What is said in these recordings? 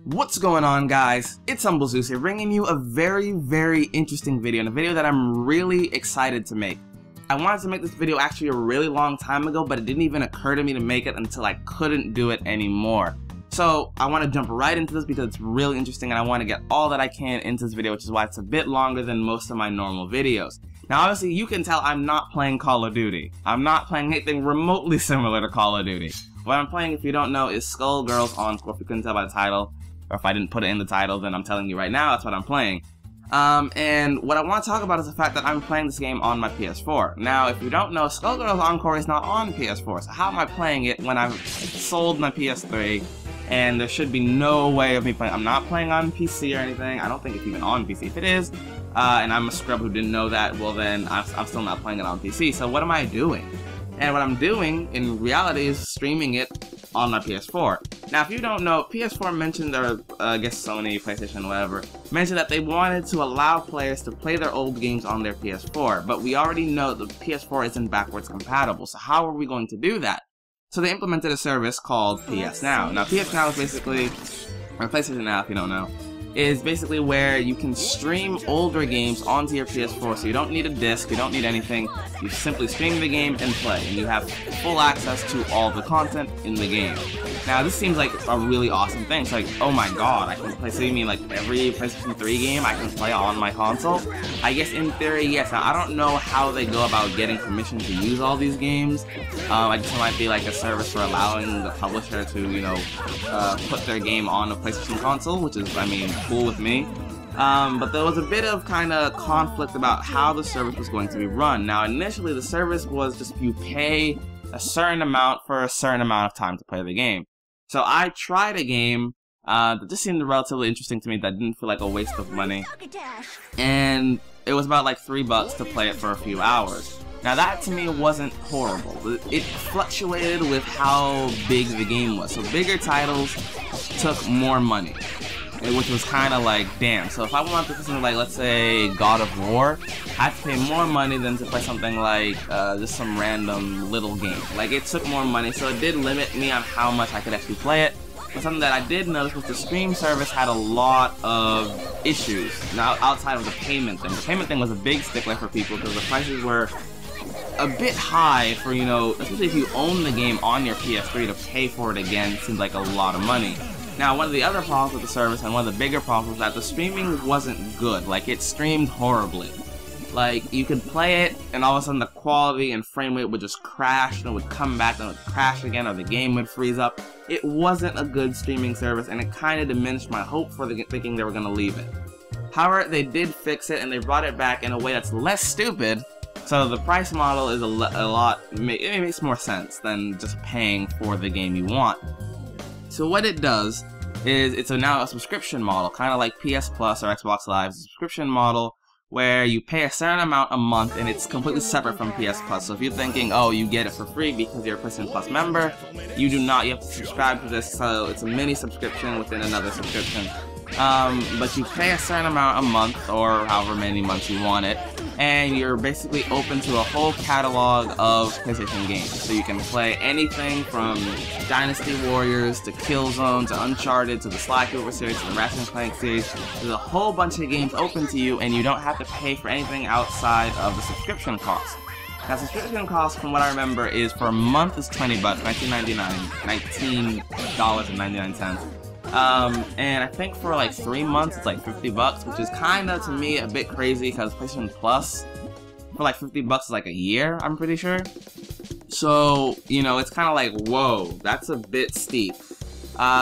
What's going on, guys? It's HumbleZeus here, bringing you a very interesting video, and a video that I'm really excited to make. I wanted to make this video actually a really long time ago, but it didn't even occur to me to make it until I couldn't do it anymore. So I want to jump right into this because it's really interesting and I want to get all that I can into this video, which is why it's a bit longer than most of my normal videos. Now obviously you can tell I'm not playing Call of Duty. I'm not playing anything remotely similar to Call of Duty. What I'm playing, if you don't know, is SkullGirls Encore, if you couldn't tell by the title. Or if I didn't put it in the title, then I'm telling you right now, that's what I'm playing. And what I want to talk about is the fact that I'm playing this game on my PS4. Now, if you don't know, SkullGirls Encore is not on PS4, so how am I playing it when I've sold my PS3, and there should be no way of me playing? I'm not playing on PC or anything. I don't think it's even on PC. If it is, and I'm a scrub who didn't know that, well then, I'm still not playing it on PC, so what am I doing? And what I'm doing, in reality, is streaming it on my PS4. Now, if you don't know, PS4 mentioned, or I guess Sony, PlayStation, whatever, mentioned that they wanted to allow players to play their old games on their PS4, but we already know the PS4 isn't backwards compatible, so how are we going to do that? So they implemented a service called PS Now. Now, PS Now is basically, or PlayStation Now if you don't know, is basically where you can stream older games onto your PS4, so you don't need a disc, you don't need anything, you simply stream the game and play, and you have full access to all the content in the game. Now this seems like a really awesome thing. It's like, oh my god, I can play, so you mean like every PlayStation 3 game I can play on my console? I guess in theory, yes. Now I don't know how they go about getting permission to use all these games. I guess it might be like a service for allowing the publisher to, you know, put their game on a PlayStation console, which is, I mean, cool with me. But there was a bit of kind of conflict about how the service was going to be run. Now initially the service was just you pay a certain amount for a certain amount of time to play the game. So I tried a game that just seemed relatively interesting to me, that didn't feel like a waste of money, and it was about like $3 to play it for a few hours. Now that to me wasn't horrible. It fluctuated with how big the game was. So bigger titles took more money, which was kind of like, damn. So if I wanted to play something like, let's say, God of War, I had to pay more money than to play something like just some random little game. Like, it took more money, so it did limit me on how much I could actually play it. But something that I did notice was the stream service had a lot of issues. Now, outside of the payment thing. The payment thing was a big stickler for people because the prices were a bit high for, you know, especially if you own the game on your PS3, to pay for it again seems like a lot of money. Now, one of the other problems with the service, and one of the bigger problems, was that the streaming wasn't good. Like, it streamed horribly. Like, you could play it, and all of a sudden the quality and frame rate would just crash, and it would come back, and it would crash again, or the game would freeze up. It wasn't a good streaming service, and it kind of diminished my hope for thinking they were going to leave it. However, they did fix it, and they brought it back in a way that's less stupid, so the price model is it makes more sense than just paying for the game you want. So what it does is it's now a subscription model, kind of like PS Plus or Xbox Live's subscription model, where you pay a certain amount a month and it's completely separate from PS Plus. So if you're thinking, oh, you get it for free because you're a PlayStation Plus member, you do not. You have to subscribe to this, so it's a mini subscription within another subscription. But you pay a certain amount a month, or however many months you want it, and you're basically open to a whole catalog of PlayStation games. So you can play anything from Dynasty Warriors to Killzone to Uncharted to the Sly Cooper series to the Ratchet & Clank series. There's a whole bunch of games open to you, and you don't have to pay for anything outside of the subscription cost. Now, subscription cost, from what I remember, is for a month is $20, $19.99. And I think for like 3 months it's like $50, which is kind of, to me, a bit crazy, because PlayStation Plus for like $50 is like a year, I'm pretty sure. So, you know, it's kind of like, whoa, that's a bit steep.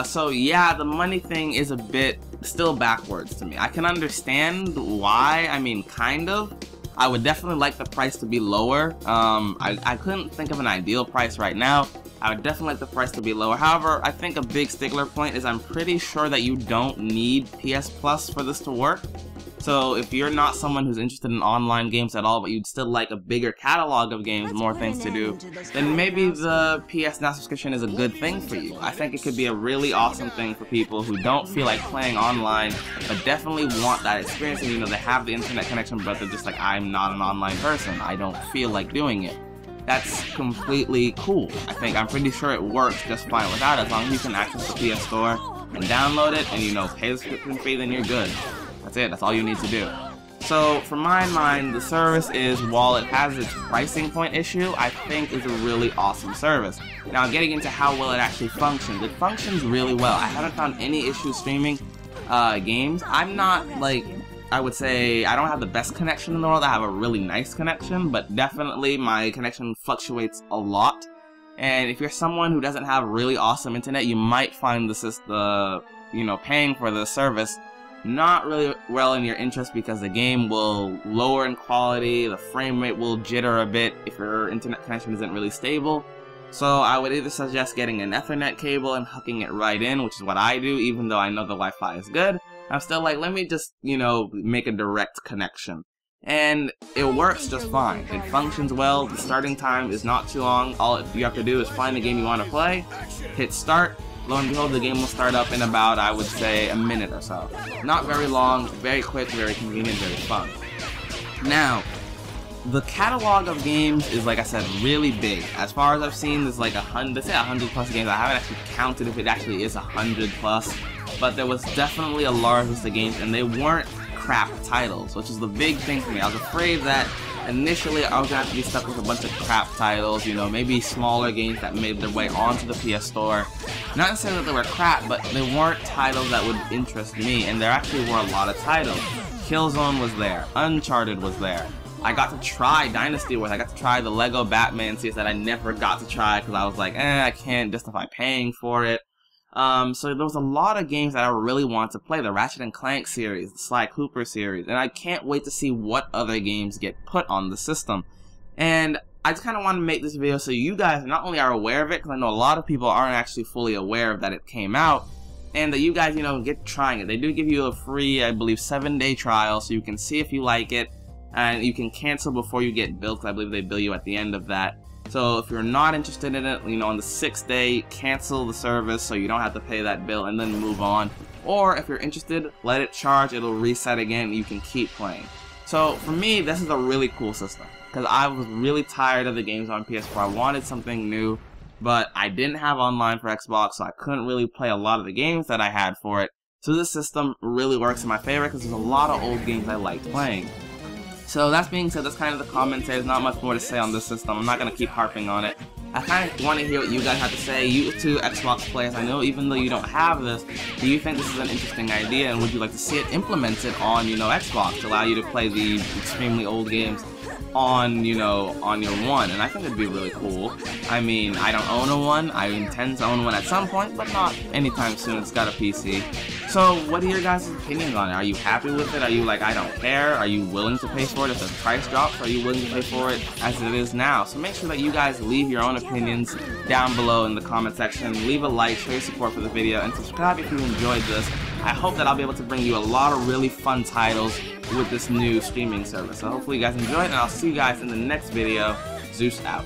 So yeah, the money thing is a bit still backwards to me. I can understand why, I mean, kind of. I would definitely like the price to be lower. I couldn't think of an ideal price right now. I would definitely like the price to be lower. However, I think a big stickler point is I'm pretty sure that you don't need PS Plus for this to work. So if you're not someone who's interested in online games at all, but you'd still like a bigger catalog of games, more things to do, then maybe the PS Now subscription is a good thing for you. I think it could be a really awesome thing for people who don't feel like playing online, but definitely want that experience, and you know, they have the internet connection, but they're just like, I'm not an online person, I don't feel like doing it. That's completely cool. I'm pretty sure it works just fine without it, as long as you can access the PS Store. and download it, and you know, pay the subscription fee, then you're good. That's it. That's all you need to do. So, for my mind, the service is, while it has its pricing point issue, I think is a really awesome service. Now, getting into how well it actually functions. It functions really well. I haven't found any issues streaming games. I'm not, like, I would say, I don't have the best connection in the world. I have a really nice connection, but definitely my connection fluctuates a lot. And if you're someone who doesn't have really awesome internet, you might find paying for the service not really well in your interest, because the game will lower in quality, the frame rate will jitter a bit if your internet connection isn't really stable. So I would either suggest getting an Ethernet cable and hooking it right in, which is what I do, even though I know the Wi-Fi is good. I'm still like, let me just, make a direct connection. And it works just fine. It functions well, the starting time is not too long. All you have to do is find the game you want to play, hit start. Lo and behold, the game will start up in about, I would say, a minute or so. Not very long, very quick, very convenient, very fun. Now, the catalog of games is, like I said, really big. As far as I've seen, there's like 100 plus games. I haven't actually counted if it actually is 100 plus, but there was definitely a large list of games, and they weren't crap titles, which is the big thing for me. I was afraid that initially I was going to have to be stuck with a bunch of crap titles, maybe smaller games that made their way onto the PS Store. Not necessarily that they were crap, but they weren't titles that would interest me, and there actually were a lot of titles. Killzone was there, Uncharted was there. I got to try Dynasty Wars, I got to try the Lego Batman series that I never got to try because I was like, I can't justify paying for it. So there was a lot of games that I really wanted to play. The Ratchet & Clank series, the Sly Cooper series, and I can't wait to see what other games get put on the system. And I just kind of want to make this video so you guys not only are aware of it, because I know a lot of people aren't actually fully aware of that it came out, and that you guys, get trying it. They do give you a free, I believe, 7-day trial, so you can see if you like it, and you can cancel before you get billed, because I believe they bill you at the end of that. So if you're not interested in it, on the 6th day, cancel the service so you don't have to pay that bill and then move on. Or if you're interested, let it charge, it'll reset again, and you can keep playing. So for me, this is a really cool system, because I was really tired of the games on PS4. I wanted something new, but I didn't have online for Xbox, so I couldn't really play a lot of the games that I had for it. So this system really works in my favor, because there's a lot of old games I like playing. So that being said, that's kind of the commentary. There's not much more to say on this system. I'm not going to keep harping on it. I kind of want to hear what you guys have to say. You two Xbox players, I know even though you don't have this, do you think this is an interesting idea, and would you like to see it implemented on, Xbox to allow you to play the extremely old games on, on your one? And I think it'd be really cool. I mean, I don't own a one. I intend to own one at some point, but not anytime soon. It's got a PC. So, what are your guys' opinions on it? Are you happy with it? Are you like, I don't care? Are you willing to pay for it if the price drops? Or are you willing to pay for it as it is now? So make sure that you guys leave your own opinions down below in the comment section. Leave a like, show your support for the video, and subscribe if you enjoyed this. I hope that I'll be able to bring you a lot of really fun titles with this new streaming service. So hopefully you guys enjoyed, and I'll see you guys in the next video. Zeus out.